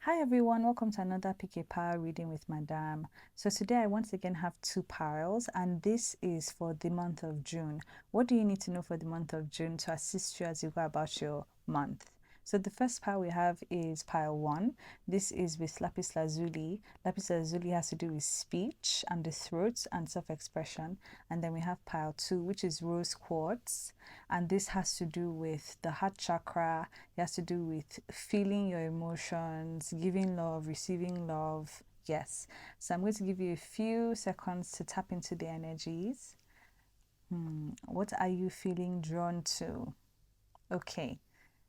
Hi everyone, welcome to another Pick a Pile reading with Madame. So today I once again have two piles and this is for the month of June. What do you need to know for the month of June to assist you as you go about your month? So the first pile we have is pile 1. This is with lapis lazuli. Lapis lazuli has to do with speech and the throat and self-expression. And then we have pile 2, which is rose quartz. And this has to do with the heart chakra. It has to do with feeling your emotions, giving love, receiving love. Yes. So I'm going to give you a few seconds to tap into the energies. What are you feeling drawn to? Okay.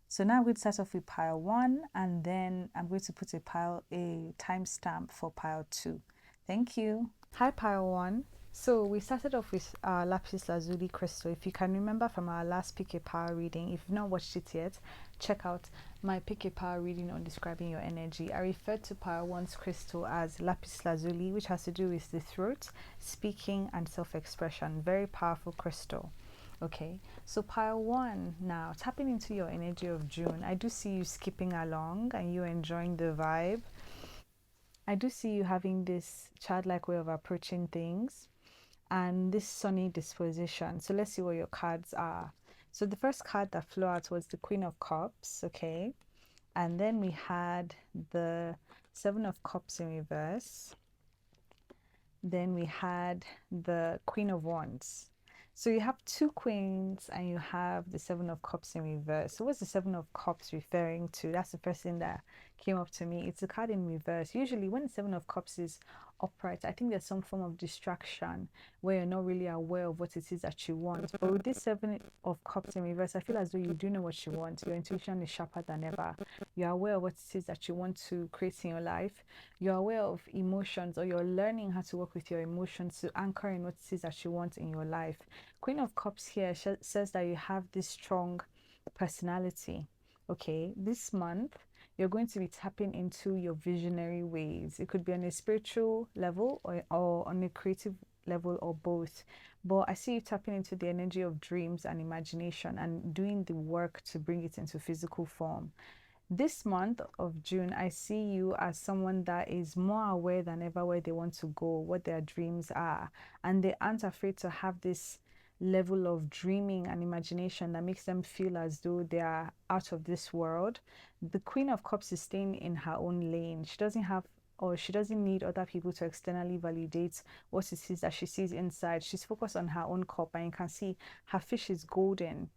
So now we'll start off with pile 1 and then I'm going to put a timestamp for pile 2. Thank you. Hi pile 1. So we started off with lapis lazuli crystal. If you can remember from our last Pick a Pile reading, if you've not watched it yet, check out my Pick a Pile reading on describing your energy. I referred to pile 1's crystal as lapis lazuli, which has to do with the throat, speaking and self-expression. Very powerful crystal. Okay, so pile 1 now, tapping into your energy of June. I do see you skipping along and you enjoying the vibe. I do see you having this childlike way of approaching things and this sunny disposition. So let's see what your cards are. So the first card that flew out was the Queen of Cups, okay? And then we had the Seven of Cups in reverse. Then we had the Queen of Wands. So you have two queens and you have the Seven of Cups in reverse. So what's the Seven of Cups referring to? That's the first thing that came up to me. It's a card in reverse. Usually when the Seven of Cups is upright, I think there's some form of distraction where you're not really aware of what it is that you want. But with this Seven of Cups in reverse, I feel as though you do know what you want. Your intuition is sharper than ever. You're aware of what it is that you want to create in your life. You're aware of emotions, or you're learning how to work with your emotions to anchor in what it is that you want in your life. Queen of Cups here says that you have this strong personality. Okay, this month you're going to be tapping into your visionary ways. It could be on a spiritual level or on a creative level or both. But I see you tapping into the energy of dreams and imagination and doing the work to bring it into physical form. This month of June, I see you as someone that is more aware than ever where they want to go, what their dreams are, and they aren't afraid to have this level of dreaming and imagination that makes them feel as though they are out of this world. The Queen of Cups is staying in her own lane. She doesn't need other people to externally validate what it is that she sees inside. She's focused on her own cup, and you can see her fish is golden,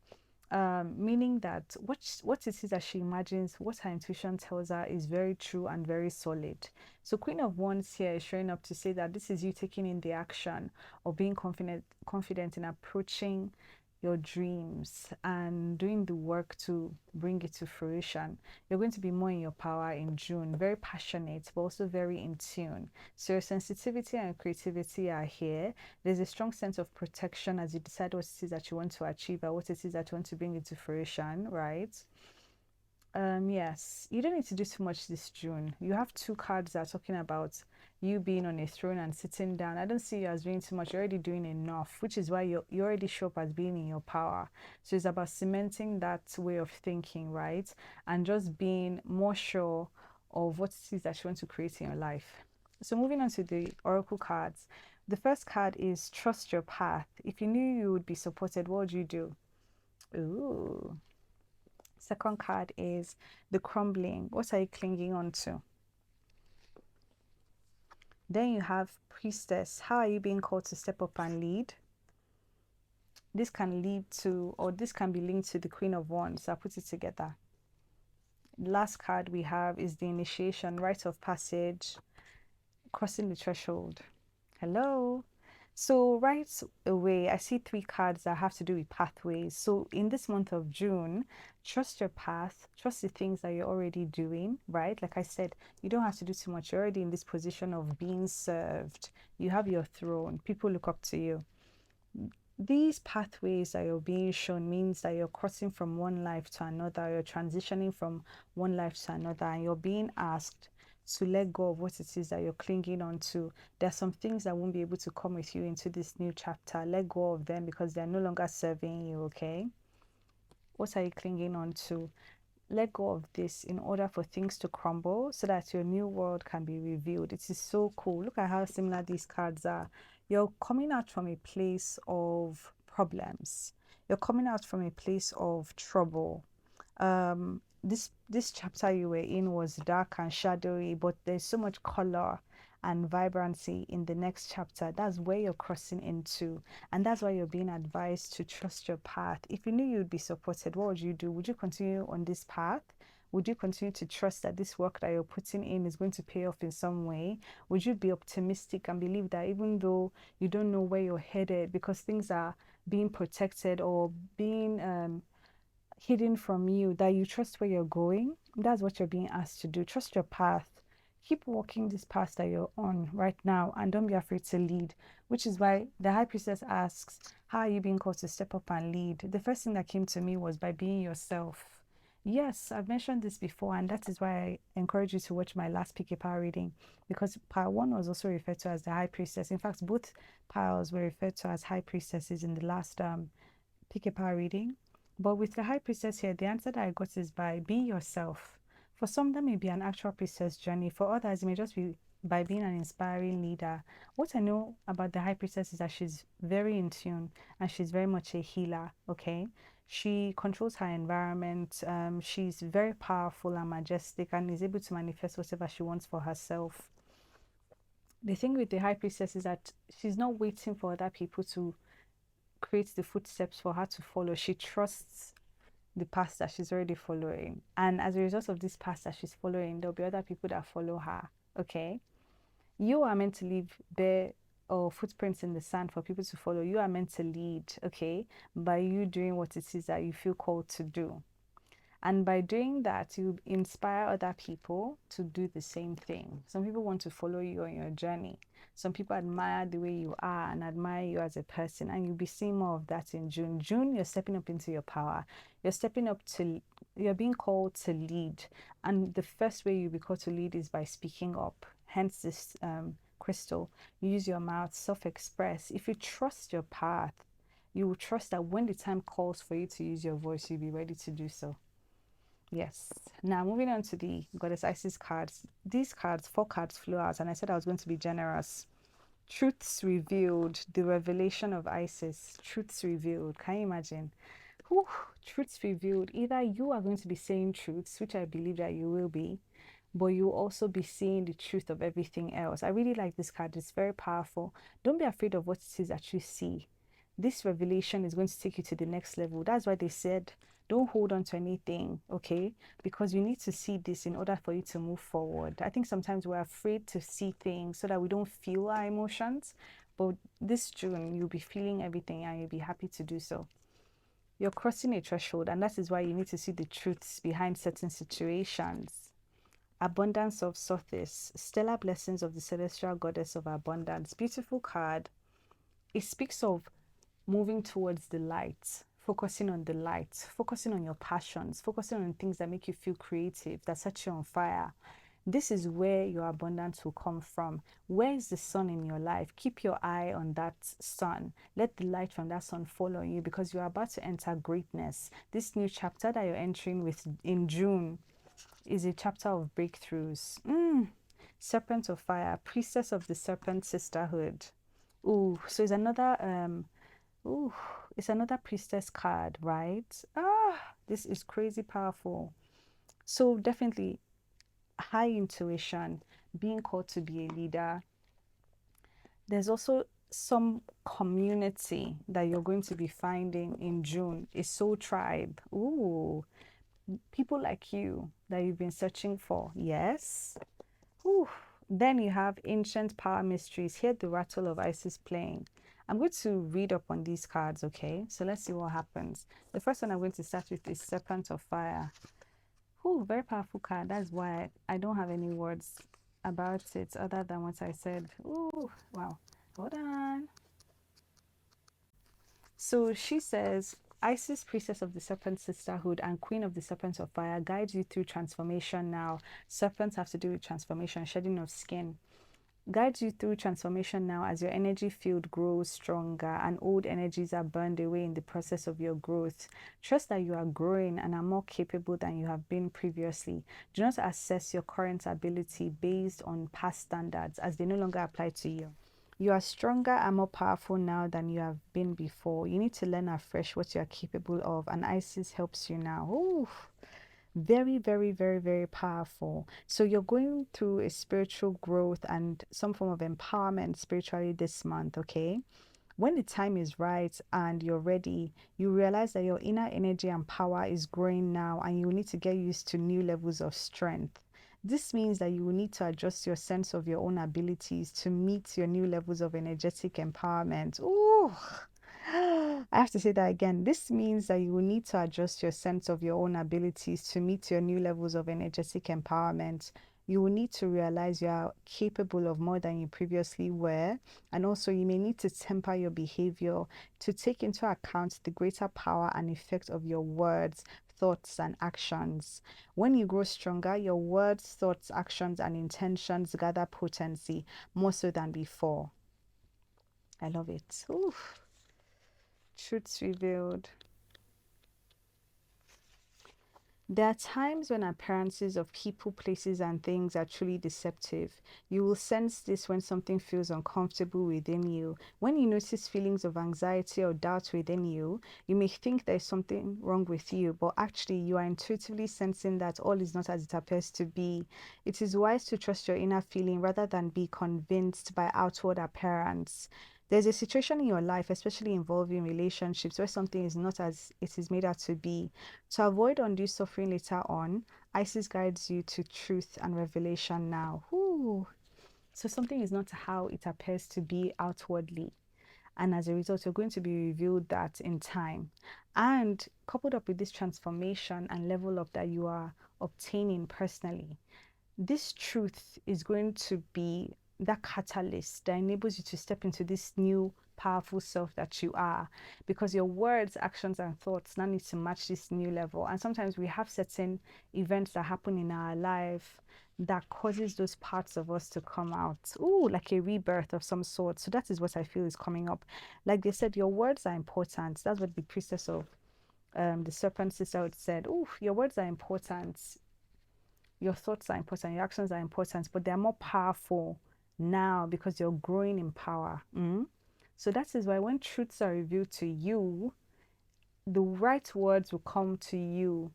meaning that what it is that she imagines, what her intuition tells her, is very true and very solid. So Queen of Wands here is showing up to say that this is you taking in the action of being confident in approaching your dreams and doing the work to bring it to fruition. You're going to be more in your power in June, very passionate, but also very in tune. So your sensitivity and creativity are here. There's a strong sense of protection as you decide what it is that you want to achieve or what it is that you want to bring into fruition, right? Yes, you don't need to do too much this June. You have two cards that are talking about you being on a throne and sitting down. I don't see you as doing too much. You're already doing enough, which is why you already show up as being in your power. So it's about cementing that way of thinking, right? And just being more sure of what it is that you want to create in your life. So moving on to the oracle cards. The first card is trust your path. If you knew you would be supported, what would you do? Ooh. Second card is the crumbling. What are you clinging on to? Then you have priestess. How are you being called to step up and lead? This can lead to, or this can be linked to the Queen of Wands. So I'll put it together. The last card we have is the initiation, rite of passage, crossing the threshold. Hello. So right away, I see three cards that have to do with pathways. So in this month of June, trust your path, trust the things that you're already doing, right? Like I said, you don't have to do too much. You're already in this position of being served. You have your throne. People look up to you. These pathways that you're being shown means that you're crossing from one life to another, you're transitioning from one life to another, and you're being asked to let go of what it is that you're clinging on to. There are some things that won't be able to come with you into this new chapter. Let go of them because they're no longer serving you, okay? What are you clinging on to? let go of this in order for things to crumble so that your new world can be revealed. It is so cool. Look at how similar these cards are. You're coming out from a place of problems. You're coming out from a place of trouble. This chapter you were in was dark and shadowy, but there's so much color and vibrancy in the next chapter. That's where you're crossing into, and that's why you're being advised to trust your path. If you knew you'd be supported, what would you do? Would you continue on this path? Would you continue to trust that this work that you're putting in is going to pay off in some way? Would you be optimistic and believe that even though you don't know where you're headed because things are being protected or being hidden from you, that you trust where you're going? That's what you're being asked to do. Trust your path. Keep walking this path that you're on right now and don't be afraid to lead, which is why the high priestess asks, how are you being called to step up and lead? The first thing that came to me was by being yourself. Yes, I've mentioned this before, and that is why I encourage you to watch my last PK Power reading, because Power 1 was also referred to as the High Priestess. In fact, both powers were referred to as High Priestesses in the last PK Power reading. But with the High Priestess here, the answer that I got is by being yourself. For some, that may be an actual priestess journey. For others, it may just be by being an inspiring leader. What I know about the High Priestess is that she's very in tune and she's very much a healer, okay? She controls her environment. She's very powerful and majestic and is able to manifest whatever she wants for herself. The thing with the High Priestess is that she's not waiting for other people to create the footsteps for her to follow. She trusts the path that she's already following. And as a result of this path that she's following, there'll be other people that follow her. Okay? You are meant to leave bare or footprints in the sand for people to follow. You are meant to lead, okay, by you doing what it is that you feel called to do. And by doing that, you inspire other people to do the same thing. Some people want to follow you on your journey. Some people admire the way you are and admire you as a person. And you'll be seeing more of that in June. June, you're stepping up into your power. You're being called to lead. And the first way you'll be called to lead is by speaking up. Hence this crystal. Use your mouth, self-express. If you trust your path, you will trust that when the time calls for you to use your voice, you'll be ready to do so. Yes. Now moving on to the Goddess Isis cards. These cards, 4 cards flew out, and I said I was going to be generous. Truths revealed, the revelation of Isis. Truths revealed. Can you imagine? Whew, truths revealed. Either you are going to be saying truths, which I believe that you will be, but you'll also be seeing the truth of everything else. I really like this card. It's very powerful. Don't be afraid of what it is that you see. This revelation is going to take you to the next level. That's why they said don't hold on to anything, okay? Because you need to see this in order for you to move forward. I think sometimes we're afraid to see things so that we don't feel our emotions. But this June, you'll be feeling everything and you'll be happy to do so. You're crossing a threshold, and that is why you need to see the truths behind certain situations. Abundance of Sothis, stellar blessings of the celestial goddess of abundance. Beautiful card. It speaks of moving towards the light, focusing on the light, focusing on your passions, focusing on things that make you feel creative, that set you on fire. This is where your abundance will come from. Where is the sun in your life? Keep your eye on that sun. Let the light from that sun fall on you, because you are about to enter greatness. This new chapter that you're entering with in June is a chapter of breakthroughs. Serpent of Fire, Priestess of the Serpent Sisterhood. Ooh, so it's another it's another priestess card, right? This is crazy powerful. So definitely high intuition, being called to be a leader. There's also some community that you're going to be finding in June. A soul tribe. Ooh, people like you that you've been searching for. Yes. Ooh. Then you have ancient power mysteries. Hear the rattle of Isis playing. I'm going to read up on these cards, okay? So let's see what happens. The first one I'm going to start with is Serpent of Fire. Ooh, very powerful card. That's why I don't have any words about it other than what I said. Ooh, wow. Hold on. So she says, Isis, priestess of the Serpent Sisterhood and queen of the Serpent of Fire, guides you through transformation now. Serpents have to do with transformation, shedding of skin. guides you through transformation now as your energy field grows stronger and old energies are burned away in the process of your growth. Trust that you are growing and are more capable than you have been previously. Do not assess your current ability based on past standards as they no longer apply to you. You are stronger and more powerful now than you have been before. You need to learn afresh what you are capable of, and Isis helps you now. Ooh, very, very, very, very powerful. So you're going through a spiritual growth and some form of empowerment spiritually this month, okay? When the time is right and you're ready, you realize that your inner energy and power is growing now, and you need to get used to new levels of strength. This means that you will need to adjust your sense of your own abilities to meet your new levels of energetic empowerment. Ooh, I have to say that again. This means that you will need to adjust your sense of your own abilities to meet your new levels of energetic empowerment. You will need to realize you are capable of more than you previously were. And also, you may need to temper your behavior to take into account the greater power and effect of your words, thoughts, and actions. When you grow stronger, your words, thoughts, actions, and intentions gather potency more so than before. I love it. Oof. Truths revealed. There are times when appearances of people, places, and things are truly deceptive. You will sense this when something feels uncomfortable within you. When you notice feelings of anxiety or doubt within you, you may think there's something wrong with you, but actually you are intuitively sensing that all is not as it appears to be. It is wise to trust your inner feeling rather than be convinced by outward appearance. There's a situation in your life, especially involving relationships, where something is not as it is made out to be. To avoid undue suffering later on, Isis guides you to truth and revelation now. Ooh. So something is not how it appears to be outwardly. And as a result, you're going to be revealed that in time. And coupled up with this transformation and level up that you are obtaining personally, this truth is going to be that catalyst that enables you to step into this new powerful self that you are, because your words, actions, and thoughts now need to match this new level. And sometimes we have certain events that happen in our life that causes those parts of us to come out. Ooh, like a rebirth of some sort. So that is what I feel is coming up. Like they said, your words are important. That's what the priestess of the serpent sisterhood said. Ooh, your words are important, your thoughts are important, your actions are important, but they're more powerful now because you're growing in power. So that is why when truths are revealed to you, the right words will come to you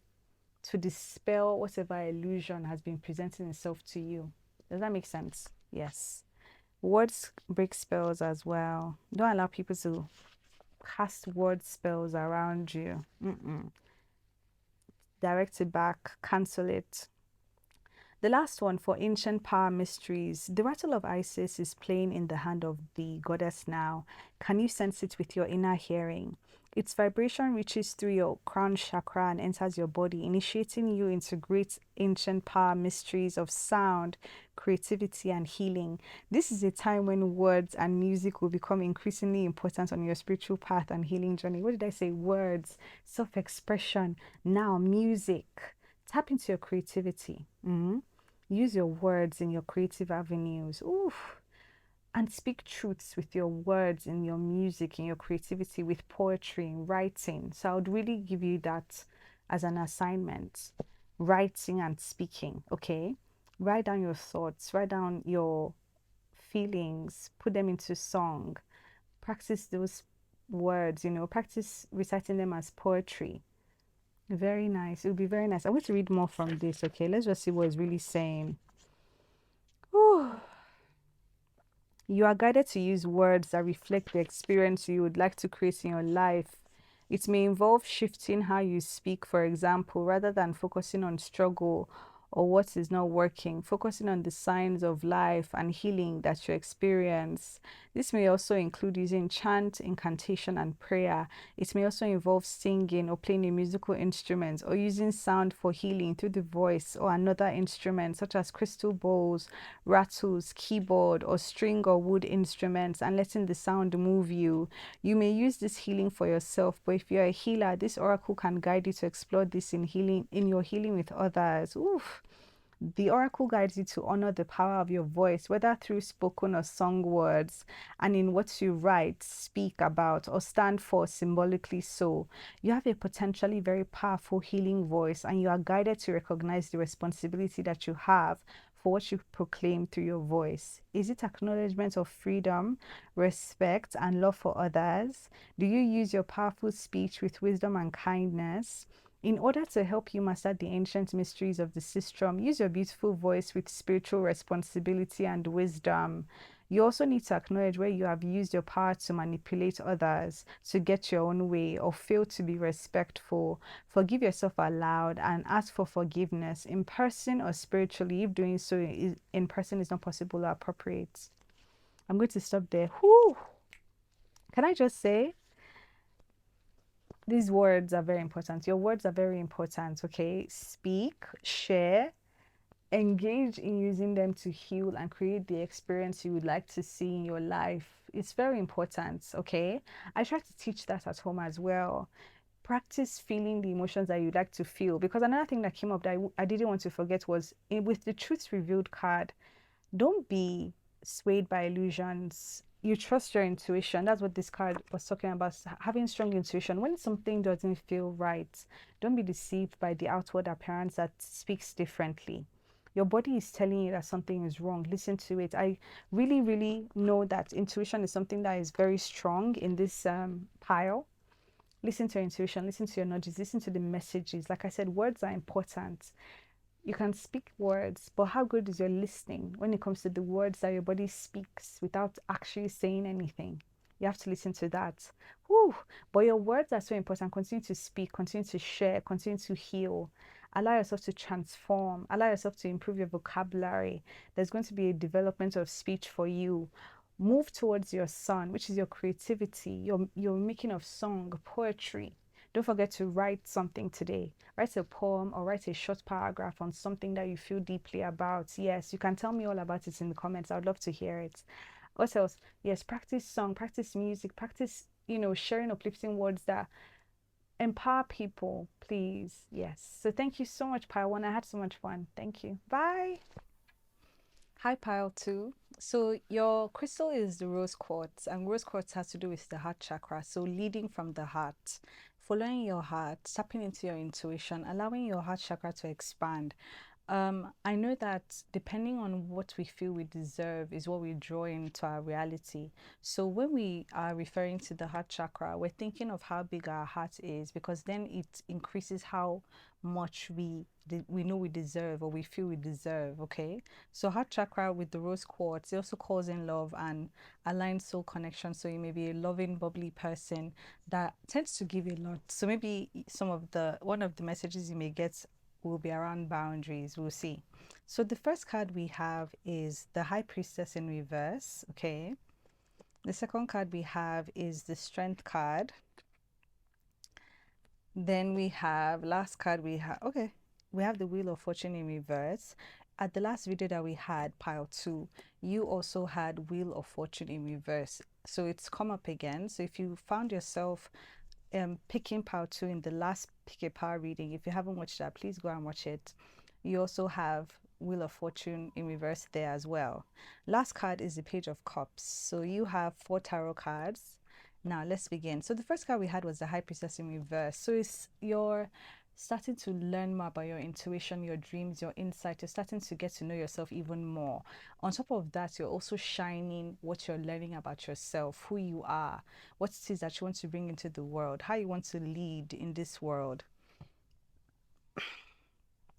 to dispel whatever illusion has been presenting itself to you. Does that make sense? Yes. Words break spells as well. Don't allow people to cast word spells around you. Direct it back, cancel it. The last one for ancient power mysteries. The rattle of Isis is playing in the hand of the goddess now. Can you sense it with your inner hearing? Its vibration reaches through your crown chakra and enters your body, initiating you into great ancient power mysteries of sound, creativity, and healing. This is a time when words and music will become increasingly important on your spiritual path and healing journey. What did I say? Words, self-expression, now music. Tap into your creativity. Use your words in your creative avenues. Oof. And speak truths with your words in your music, in your creativity, with poetry and writing. So I would really give you that as an assignment. Writing and speaking, okay? Write down your thoughts, write down your feelings, put them into song. Practice those words, practice reciting them as poetry. Very nice. It would be very nice. I want to read more from this, okay? Let's just see what it's really saying. Whew. You are guided to use words that reflect the experience you would like to create in your life. It may involve shifting how you speak, for example, rather than focusing on struggle or what is not working, focusing on the signs of life and healing that you experience. This may also include using chant, incantation, and prayer. It may also involve singing or playing a musical instrument or using sound for healing through the voice or another instrument, such as crystal bowls, rattles, keyboard, or string or wood instruments, and letting the sound move you. You may use this healing for yourself, but if you're a healer, this oracle can guide you to explore this in your healing with others. Oof. The oracle guides you to honor the power of your voice, whether through spoken or sung words, and in what you write, speak about, or stand for symbolically so. You have a potentially very powerful healing voice, and you are guided to recognize the responsibility that you have for what you proclaim through your voice. Is it acknowledgement of freedom, respect, and love for others? Do you use your powerful speech with wisdom and kindness? In order to help you master the ancient mysteries of the system, use your beautiful voice with spiritual responsibility and wisdom. You also need to acknowledge where you have used your power to manipulate others, to get your own way, or fail to be respectful. Forgive yourself aloud and ask for forgiveness in person or spiritually, if doing so in person is not possible or appropriate. I'm going to stop there. Whew. Can I just say, these words are very important. Your words are very important, okay? Speak, share, engage in using them to heal and create the experience you would like to see in your life. It's very important, okay? I try to teach that at home as well. Practice feeling the emotions that you'd like to feel, because another thing that came up that I didn't want to forget was with the truth revealed card, don't be swayed by illusions. You trust your intuition. That's what this card was talking about, having strong intuition. When something doesn't feel right, don't be deceived by the outward appearance that speaks differently. Your body is telling you that something is wrong. Listen to it. I really, really know that intuition is something that is very strong in this pile. Listen to your intuition, listen to your nudges, listen to the messages. Like I said, words are important. You can speak words, but how good is your listening when it comes to the words that your body speaks without actually saying anything? You have to listen to that. Whew. But your words are so important. Continue to speak, continue to share, continue to heal. Allow yourself to transform, allow yourself to improve your vocabulary. There's going to be a development of speech for you. Move towards your sun, which is your creativity, your making of song, poetry. Don't forget to write something today. Write a poem or write a short paragraph on something that you feel deeply about. Yes, you can tell me all about it in the comments. I would love to hear it. What else? Yes, practice song, practice music, practice, sharing uplifting words that empower people, please. Yes. So thank you so much, Pile 1. I had so much fun. Thank you. Bye. Hi, Pile 2. So your crystal is the rose quartz, and rose quartz has to do with the heart chakra. So leading from the heart, following your heart, tapping into your intuition, allowing your heart chakra to expand. I know that depending on what we feel we deserve is what we draw into our reality. So when we are referring to the heart chakra, we're thinking of how big our heart is, because then it increases how much we know we deserve, or we feel we deserve. Okay, so heart chakra with the rose quartz, it also calls in love and aligns soul connection. So you may be a loving, bubbly person that tends to give a lot. So maybe one of the messages you may get will be around boundaries. We'll see. So the first card we have is the High Priestess in reverse. Okay, the second card we have is the Strength card. Then we have last card we have, okay, we have the Wheel of Fortune in reverse. At the last video that we had, pile 2, you also had Wheel of Fortune in reverse, so it's come up again. So if you found yourself picking pile 2 in the last Pick a Power reading, if you haven't watched that, please go and watch it. You also have Wheel of Fortune in reverse there as well. Last card is the Page of Cups. So you have 4 tarot cards. Now let's begin. So the first card we had was the High Priestess in reverse. So it's you're starting to learn more about your intuition, your dreams, your insight. You're starting to get to know yourself even more. On top of that, you're also shining what you're learning about yourself, who you are, what it is that you want to bring into the world, how you want to lead in this world.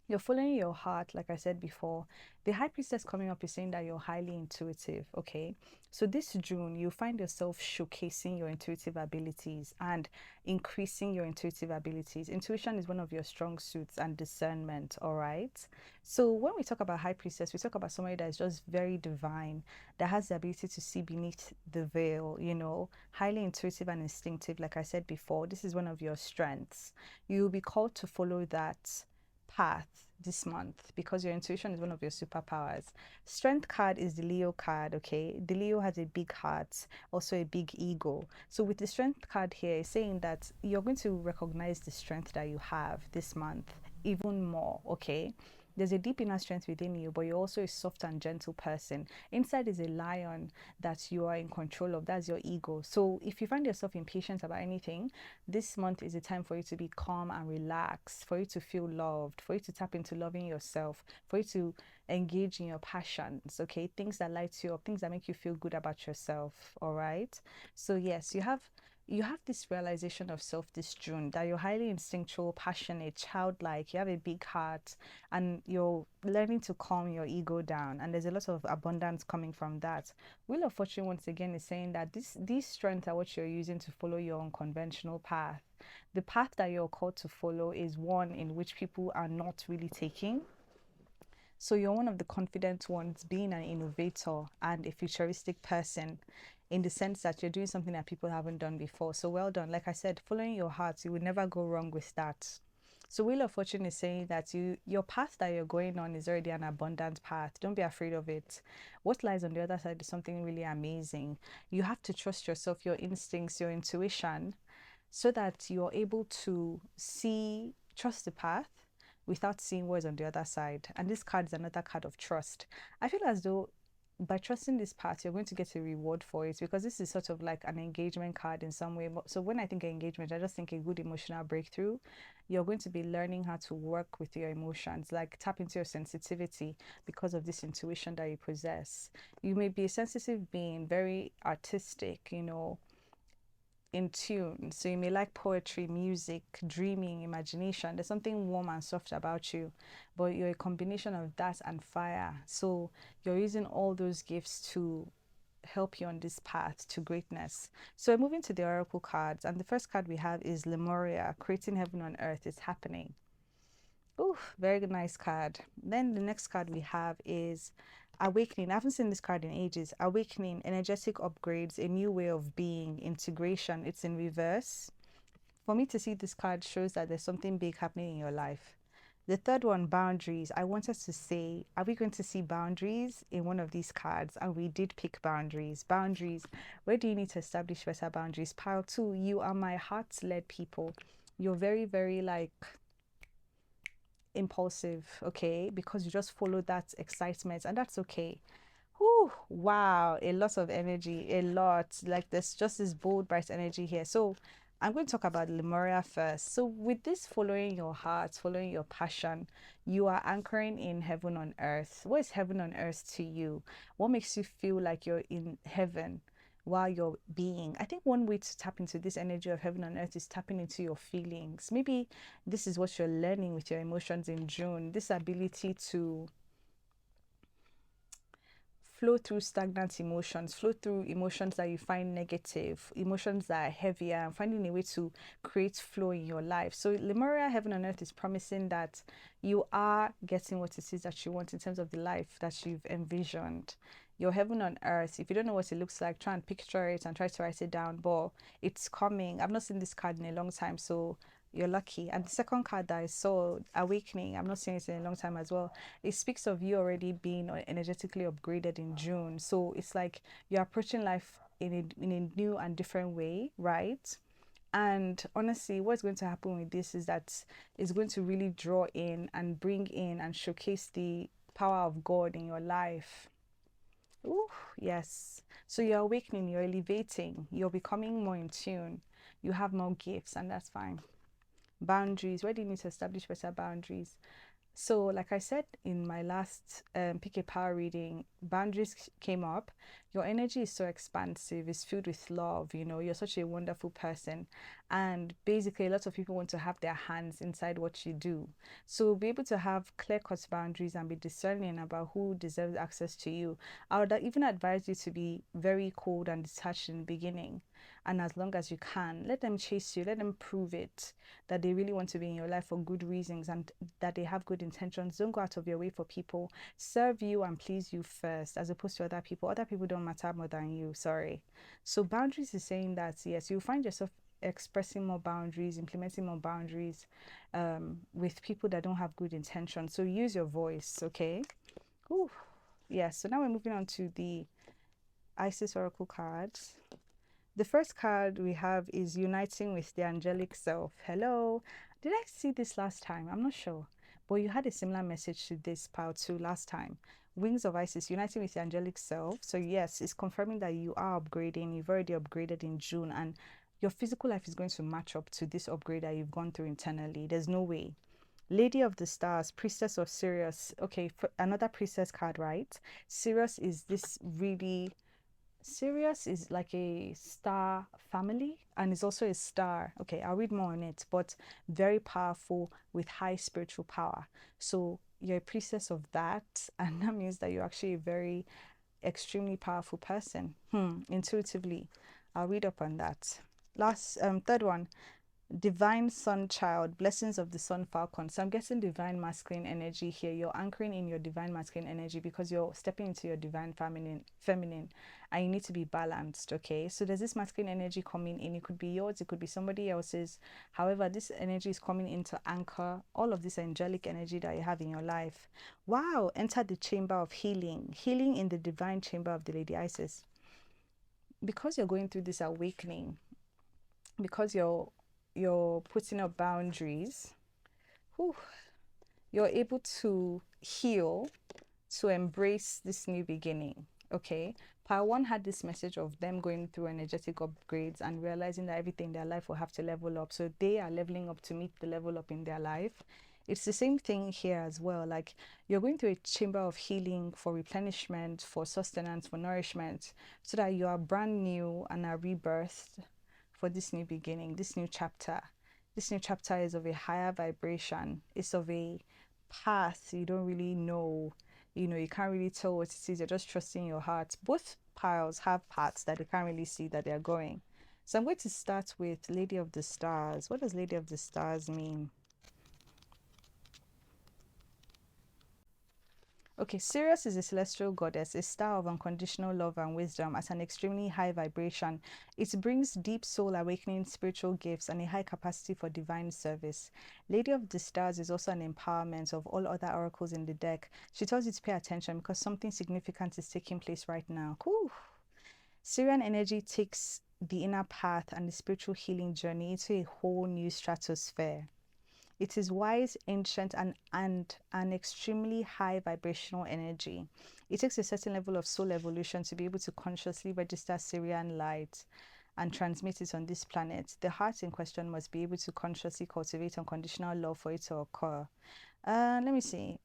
You're following your heart, like I said before. The High Priestess coming up is saying that you're highly intuitive, okay? So this June, you find yourself showcasing your intuitive abilities and increasing your intuitive abilities. Intuition is one of your strong suits, and discernment, all right? So when we talk about High Priestess, we talk about somebody that is just very divine, that has the ability to see beneath the veil, highly intuitive and instinctive, like I said before. This is one of your strengths. You'll be called to follow that path this month because your intuition is one of your superpowers. Strength card is the Leo card, okay? The Leo has a big heart, also a big ego. So with the strength card here, it's saying that you're going to recognize the strength that you have this month even more, okay? There's a deep inner strength within you, but you're also a soft and gentle person. Inside is a lion that you are in control of. That's your ego. So if you find yourself impatient about anything, this month is a time for you to be calm and relaxed, for you to feel loved, for you to tap into loving yourself, for you to engage in your passions, okay? Things that light you up, things that make you feel good about yourself, all right? So yes, you have this realization of self this June, that you're highly instinctual, passionate, childlike, you have a big heart, and you're learning to calm your ego down. And there's a lot of abundance coming from that. Wheel of Fortune, once again, is saying that these strengths are what you're using to follow your unconventional path. The path that you're called to follow is one in which people are not really taking. So you're one of the confident ones, being an innovator and a futuristic person, in the sense that you're doing something that people haven't done before. So well done. Like I said, following your heart, you would never go wrong with that. So Wheel of Fortune is saying that your path that you're going on is already an abundant path. Don't be afraid of it. What lies on the other side is something really amazing. You have to trust yourself, your instincts, your intuition, so that you're able to trust the path without seeing what's on the other side. And this card is another card of trust. I feel as though by trusting this path, you're going to get a reward for it, because this is sort of like an engagement card in some way. So when I think of engagement, I just think a good emotional breakthrough. You're going to be learning how to work with your emotions, like tap into your sensitivity because of this intuition that you possess. You may be a sensitive being, very artistic, in tune. So you may like poetry, music, dreaming, imagination. There's something warm and soft about you, but you're a combination of that and fire. So you're using all those gifts to help you on this path to greatness. So we're moving to the oracle cards, and the first card we have is Lemuria, creating heaven on earth is happening. Oh, very nice card. Then the next card we have is Awakening. I haven't seen this card in ages. Awakening, energetic upgrades, a new way of being, integration. It's in reverse. For me to see this card shows that there's something big happening in your life. The third one, boundaries. I wanted to say, are we going to see boundaries in one of these cards? And we did pick boundaries. Boundaries. Where do you need to establish better boundaries? Pile two, you are my heart-led people. You're very, very like impulsive, okay, because you just follow that excitement, and that's okay. Whew, wow, a lot of energy, a lot. Like there's just this bold, bright energy here. So I'm going to talk about Lemuria first. So with this following your heart, following your passion, you are anchoring in heaven on earth. What is heaven on earth to you? What makes you feel like you're in heaven while you're being? I think one way to tap into this energy of heaven on earth is tapping into your feelings. Maybe this is what you're learning with your emotions in June. This ability to flow through stagnant emotions, flow through emotions that you find negative, emotions that are heavier, and finding a way to create flow in your life. So Lemuria Heaven on Earth is promising that you are getting what it is that you want in terms of the life that you've envisioned. Your heaven on earth, if you don't know what it looks like, try and picture it and try to write it down, but it's coming. I've not seen this card in a long time, so you're lucky. And the second card that I saw, Awakening, I'm not seeing it in a long time as well. It speaks of you already being energetically upgraded in June. So it's like you're approaching life in a new and different way, right? And honestly, what's going to happen with this is that it's going to really draw in and bring in and showcase the power of God in your life. Ooh, yes. So you're awakening, you're elevating, you're becoming more in tune, you have more gifts, and that's fine. Boundaries. Where do you need to establish better boundaries? So, like I said in my last Pick a Power reading, boundaries came up. Your energy is so expansive, it's filled with love. You're such a wonderful person. And basically, a lot of people want to have their hands inside what you do. So, be able to have clear cut boundaries and be discerning about who deserves access to you. I would even advise you to be very cold and detached in the beginning. And as long as you can, let them chase you, let them prove it that they really want to be in your life for good reasons and that they have good intentions. Don't go out of your way for people. Serve you and please you first, as opposed to other people. Other people don't matter more than you. Sorry. So boundaries is saying that yes, you find yourself expressing more boundaries, implementing more boundaries with people that don't have good intentions. So use your voice, okay? Ooh. Yes. So now we're moving on to the Isis Oracle cards. The first card we have is Uniting with the Angelic Self. Hello. Did I see this last time? I'm not sure. But you had a similar message to this pile too last time. Wings of Isis, uniting with your angelic self. So yes, it's confirming that you are upgrading. You've already upgraded in June, and your physical life is going to match up to this upgrade that you've gone through internally. There's no way. Lady of the Stars, Priestess of Sirius. Okay, for another priestess card, right? Sirius is this really Sirius is like a star family and is also a star. Okay, I'll read more on it, but very powerful with high spiritual power. So you're a priestess of that, and that means that you're actually a very extremely powerful person. Intuitively. I'll read up on that. Last third one, divine sun child, blessings of the sun falcon. So I'm getting divine masculine energy here. You're anchoring in your divine masculine energy because you're stepping into your divine feminine, and you need to be balanced. Okay, so there's this masculine energy coming in. It could be yours, it could be somebody else's. However, this energy is coming in to anchor all of this angelic energy that you have in your life. Wow, enter the chamber of healing in the divine chamber of the Lady Isis. Because you're going through this awakening, because you're putting up boundaries, whew, you're able to heal, to embrace this new beginning. Okay, part one had this message of them going through energetic upgrades and realizing that everything in their life will have to level up, so they are leveling up to meet the level up in their life. It's the same thing here as well. Like, you're going through a chamber of healing for replenishment, for sustenance, for nourishment, so that you are brand new and are rebirthed for this new beginning, this new chapter. This new chapter is of a higher vibration. It's of a path you don't really know. You can't really tell what it is. You're just trusting your heart. Both piles have paths that they can't really see that they're going. So I'm going to start with Lady of the Stars. What does Lady of the Stars mean? Okay, Sirius is a celestial goddess, a star of unconditional love and wisdom at an extremely high vibration. It brings deep soul awakening spiritual gifts and a high capacity for divine service. Lady of the Stars is also an empowerment of all other oracles in the deck. She tells you to pay attention because something significant is taking place right now. Whew. Syrian energy takes the inner path and the spiritual healing journey into a whole new stratosphere. It is wise, ancient, and an extremely high vibrational energy. It takes a certain level of soul evolution to be able to consciously register Syrian light and transmit it on this planet. The heart in question must be able to consciously cultivate unconditional love for it to occur. Let me see.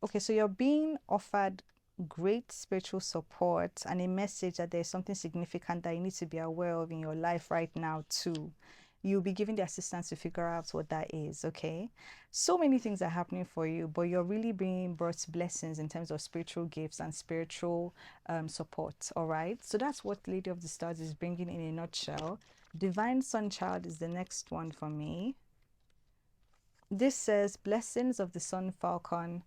Okay, so you're being offered great spiritual support and a message that there's something significant that you need to be aware of in your life right now too. You'll be given the assistance to figure out what that is. Okay, so many things are happening for you, but you're really being brought blessings in terms of spiritual gifts and spiritual support. All right, so that's what Lady of the Stars is bringing in a nutshell. Divine Sun Child is the next one for me. This says blessings of the Sun Falcon.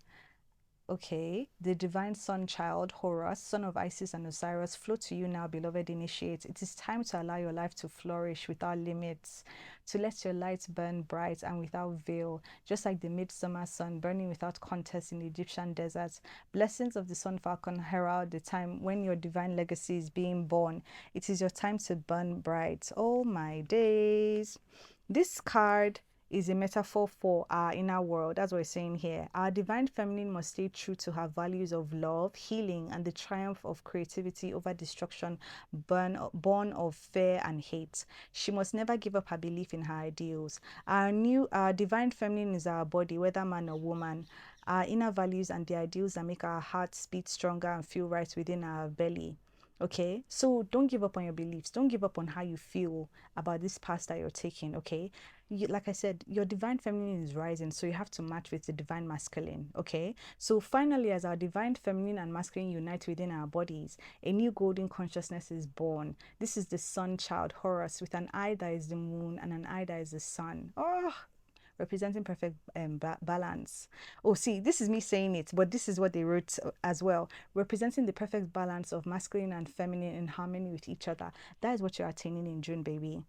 Okay, the divine sun child, Horus, son of Isis and Osiris, flow to you now, beloved initiates. It is time to allow your life to flourish without limits, to let your light burn bright and without veil, just like the midsummer sun burning without contest in the Egyptian deserts. Blessings of the sun falcon herald the time when your divine legacy is being born. It is your time to burn bright. Oh my days. This card is a metaphor for our inner world. That's what we're saying here. Our divine feminine must stay true to her values of love, healing, and the triumph of creativity over destruction, born of fear and hate. She must never give up her belief in her ideals. Our divine feminine is our body, whether man or woman. Our inner values and the ideals that make our hearts beat stronger and feel right within our belly. Okay, so don't give up on your beliefs. Don't give up on how you feel about this path that you're taking. Okay, like I said, your divine feminine is rising, so you have to match with the divine masculine. Okay, so finally, as our divine feminine and masculine unite within our bodies, a new golden consciousness is born. This is the sun child, Horus, with an eye that is the moon and an eye that is the sun. Oh, representing perfect balance. Oh, see, this is me saying it, but this is what they wrote as well. Representing the perfect balance of masculine and feminine in harmony with each other. That is what you're attaining in June, baby.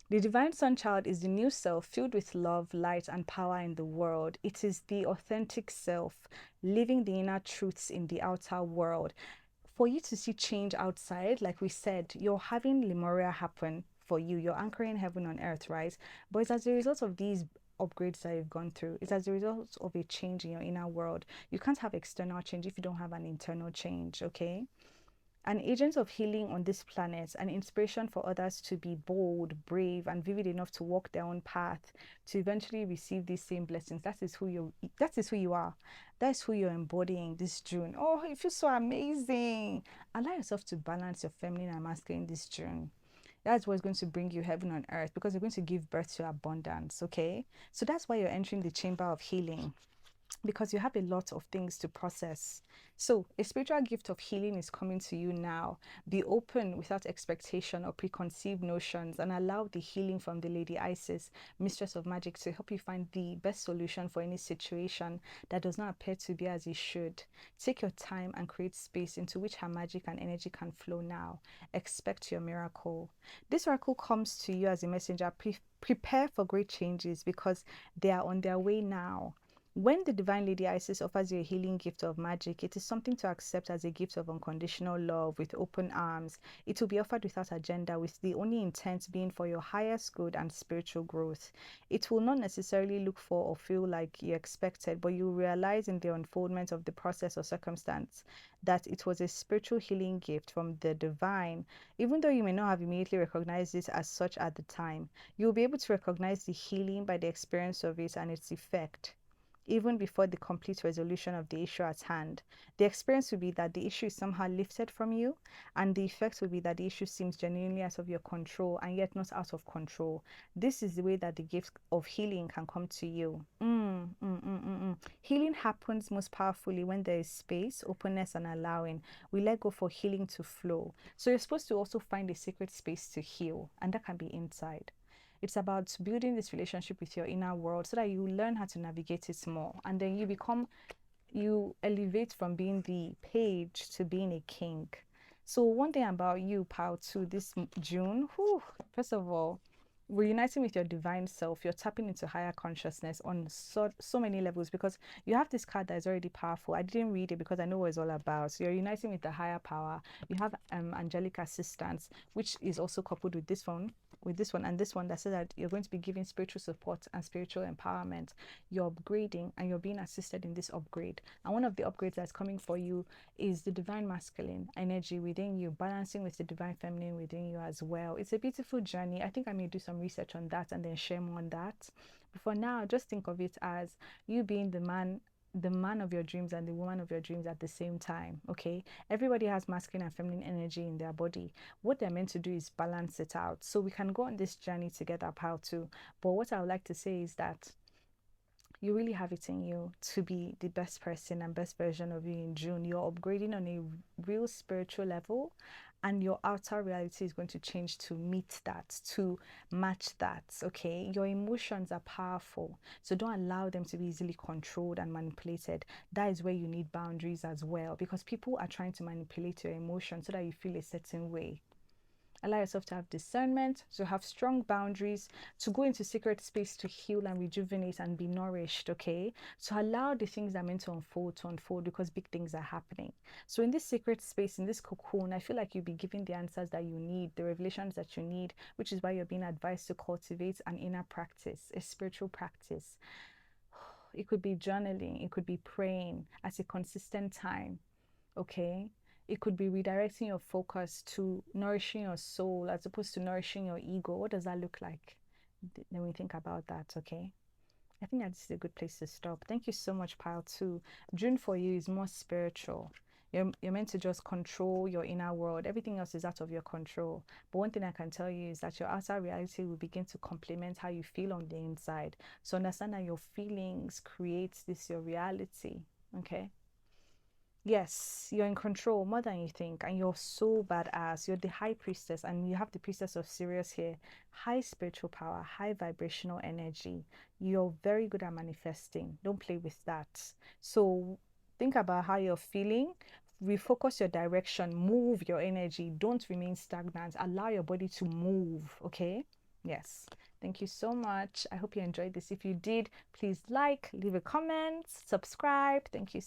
The divine sun child is the new self filled with love, light, and power in the world. It is the authentic self living the inner truths in the outer world. For you to see change outside, like we said, you're having Lemuria happen for you. You're anchoring heaven on earth, right? But it's as a result of these upgrades that you've gone through. It's as a result of a change in your inner world. You can't have external change if you don't have an internal change, okay? An agent of healing on this planet, an inspiration for others to be bold, brave, and vivid enough to walk their own path to eventually receive these same blessings. That is who you are. That is who you're embodying this June. Oh, it feels so amazing. Allow yourself to balance your feminine and masculine this June. That's what's going to bring you heaven on earth, because you're going to give birth to abundance, okay? So that's why you're entering the chamber of healing, because you have a lot of things to process. So a spiritual gift of healing is coming to you now. Be open without expectation or preconceived notions, and allow the healing from the Lady Isis, Mistress of Magic, to help you find the best solution for any situation that does not appear to be as it should. Take your time and create space into which her magic and energy can flow now. Expect your miracle. This miracle comes to you as a messenger. Prepare for great changes, because they are on their way now. When the Divine Lady Isis offers you a healing gift of magic, it is something to accept as a gift of unconditional love with open arms. It will be offered without agenda, with the only intent being for your highest good and spiritual growth. It will not necessarily look for or feel like you expected, but you realize in the unfoldment of the process or circumstance that it was a spiritual healing gift from the divine. Even though you may not have immediately recognized it as such at the time, you will be able to recognize the healing by the experience of it and its effect, even before the complete resolution of the issue at hand. The experience will be that the issue is somehow lifted from you, and the effect will be that the issue seems genuinely out of your control and yet not out of control. This is the way that the gift of healing can come to you. Healing happens most powerfully when there is space, openness, and allowing. We let go for healing to flow. So you're supposed to also find a sacred space to heal, and that can be inside. It's about building this relationship with your inner world so that you learn how to navigate it more. And then you elevate from being the page to being a king. So one thing about you, Pal, too, this June, first of all, reuniting with your divine self, you're tapping into higher consciousness on so many levels, because you have this card that is already powerful. I didn't read it because I know what it's all about. So you're uniting with the higher power. You have angelic assistance, which is also coupled with this one, and this one, that says that you're going to be giving spiritual support and spiritual empowerment. You're upgrading and you're being assisted in this upgrade. And one of the upgrades that's coming for you is the divine masculine energy within you, balancing with the divine feminine within you as well. It's a beautiful journey. I think I may do some research on that and then share more on that. But for now, just think of it as you being the man of your dreams and the woman of your dreams at the same time. Okay, everybody has masculine and feminine energy in their body. What they're meant to do is balance it out, so we can go on this journey together, how to. But what I would like to say is that you really have it in you to be the best person and best version of you in June. You're upgrading on a real spiritual level, and your outer reality is going to change to meet that, to match that. Okay, your emotions are powerful, so don't allow them to be easily controlled and manipulated. That is where you need boundaries as well, because people are trying to manipulate your emotions so that you feel a certain way. Allow yourself to have discernment, to have strong boundaries, to go into secret space to heal and rejuvenate and be nourished, okay? So allow the things that are meant to unfold, because big things are happening. So in this secret space, in this cocoon, I feel like you'll be given the answers that you need, the revelations that you need, which is why you're being advised to cultivate an inner practice, a spiritual practice. It could be journaling, it could be praying at a consistent time, okay? It could be redirecting your focus to nourishing your soul as opposed to nourishing your ego. What does that look like? Then we think about that, okay? I think that's a good place to stop. Thank you so much, Pile 2. June for you is more spiritual. You're meant to just control your inner world. Everything else is out of your control. But one thing I can tell you is that your outer reality will begin to complement how you feel on the inside. So understand that your feelings create this, your reality, okay? Yes, you're in control more than you think, and you're so badass. You're the high priestess, and you have the priestess of Sirius here. High spiritual power, high vibrational energy. You're very good at manifesting. Don't play with that. So think about how you're feeling. Refocus your direction. Move your energy. Don't remain stagnant. Allow your body to move. Okay? Yes. Thank you so much. I hope you enjoyed this. If you did, please like, leave a comment, subscribe. Thank you.